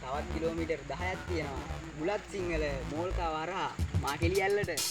තවත් කිලෝමීටර් 10ක් තියෙනවා. බුලත් සිංහල මෝල්කා වරහා මාකෙලි ඇල්ලට.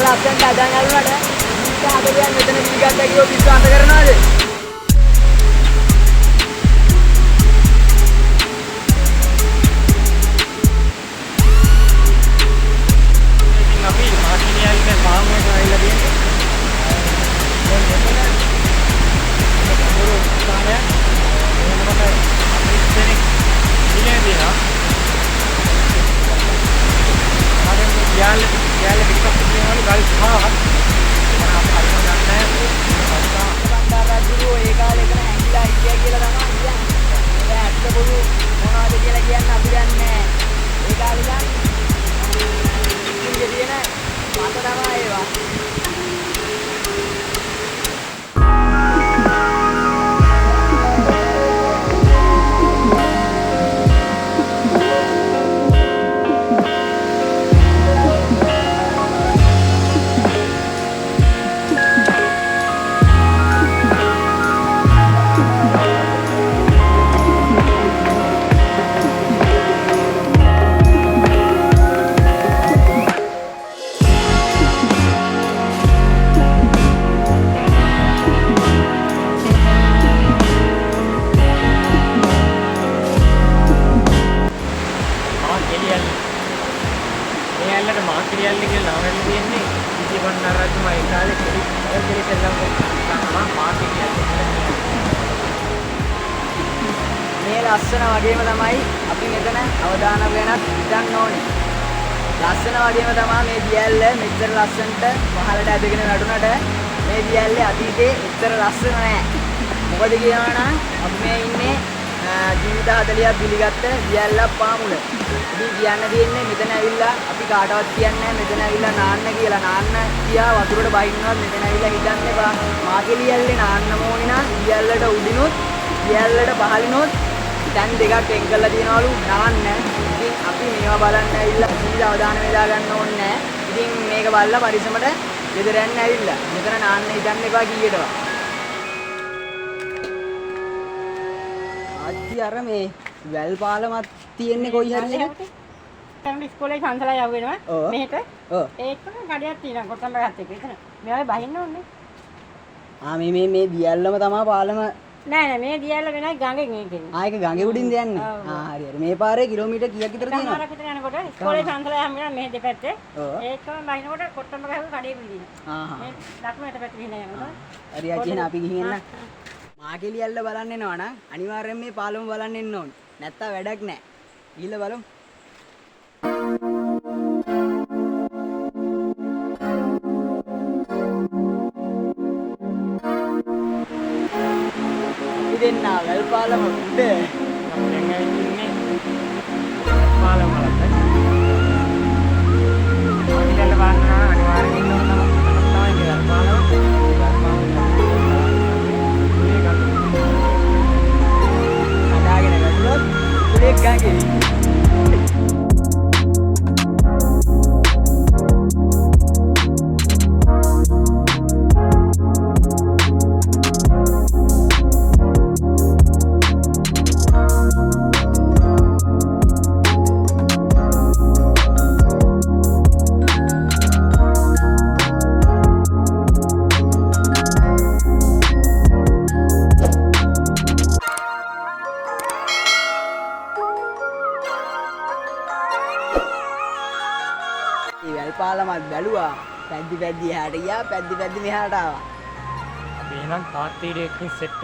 ලස්සනට අදාන් අල්ලුණාට ඉතින් අද ගියන් මෙතන දීගත්තා කියෝ විශ්වාස කරනවද? ඉතින් අපි මාකිනියල්ගේ ෆාම් එකට ආවිල්ලා තියෙන්නේ. දැන් මෙතන පොරො ස්ථානයක් මොනවාද අපිට ඉන්නේ දිනා. මම යාල පිටපත් කියනවලු ගල් පහක් මම අරගෙන ගන්න නැහැ බණ්ඩාරාජුරෝ ඒ කාලේ කරන හැංගිලා හිටියා කියලා තමයි කියන්නේ. ඒක ඇත්ත බොරු මොනවද කියලා කියන්න අපි දන්නේ නැහැ. ඒ කාලේ ඉතින් තියෙන මත තමයි ඒවා. මේ ලස්සන වගේම තමයි අපි මෙතන අවදානම් වෙනත් හිතන්න ඕනේ. ලස්සන වගේම තමයි මේ දියැල්ල මෙච්චර ලස්සනට පහළට ඇදගෙන වැටුණාට මේ දියැල්ලේ අතීතේ එච්චර ලස්සන නෑ. මොකද කියනවා නම් අපි මේ ඉන්නේ ජීවිත 40ක් පිළිගත්ත දියැල්ලක් පාමුල. ඉතින් කියන්න තියෙන්නේ මෙතන ඇවිල්ලා අපි කාටවත් කියන්නේ මෙතන ඇවිල්ලා නාන්න කියලා. නාන්න කියා වතුරට බහින්නවත් මෙතන ඇවිල්ලා හිටන්න එපා. මාගේ දියැල්ලේ නාන්න ඕනේ නම් දියැල්ලට උඩිනුත් දියැල්ලට පහළිනුත් තැන් දෙකක් වෙන් කරලා තියනවලු නාන්න. ඉතින් අපි මේවා බලන්න ඇවිල්ලා සීල අවධානය යොදා ගන්න ඕනේ නැහැ. ඉතින් මේක බලලා පරිස්සමට ගෙදර යන්න ඇවිල්ලා. මෙතන නාන්න හිතන්න එපා කීයටවත්. ආච්චි අර මේ වැල් පාලමක් තියෙන්නේ කොයි හරියද? තමයි ඉස්කෝලේ පන්සලා යව වෙනවා මෙහෙට. ඔව්. ඒකම කඩයක් තියෙනවා කොට්ටම් බගත් එක්ක. එතන මේවයි බහින්න ඕනේ. මේ දියල්ලම තමයි පාලම. නෑ මේ දියල්ල වෙනයි ගඟෙන් ඒකෙන්. ඒක ගඟේ උඩින්ද යන්නේ. හරි හරි. මේ පාරේ කිලෝමීටර් කීයක් විතර තියෙනවද? කමාරක් විතර යනකොට ඉස්කෝලේ පන්සලා යම් වෙනවා මෙහෙ දෙපැත්තේ. ඒකම බහිනකොට කොට්ටම් බග කඩේ පිළිදිනවා. මේ දකුණට පැත්තේ ගිහින් යනවා. හරි ආච්චි අපි ගිහින් එන්න. මාකෙලියල්ල බලන්න එනවා නම් අනිවාර්යෙන් මේ පාලම බලන්න එන්න ඕනේ. නැත්තම් වැඩක් නෑ. ගිහලා බලමු. දෙන්න වැල් පාලම උඩ දැන් ඇවිත් ඉන්නේ පාලම වලට. ඔයගොල්ලෝ බලන්න අනිවාර්යෙන් ඉන්න ඕන තමයි මේ වැල් පාලම. හදාගෙන වැටුනොත් උඩේ ගඟේ. වැල් පාලමත් බැලුවා. පැද්දි එහාට ගියා, පැද්දි මෙහාට ආවා. අපි එහෙනම් තාත්තීරයකින් සෙට්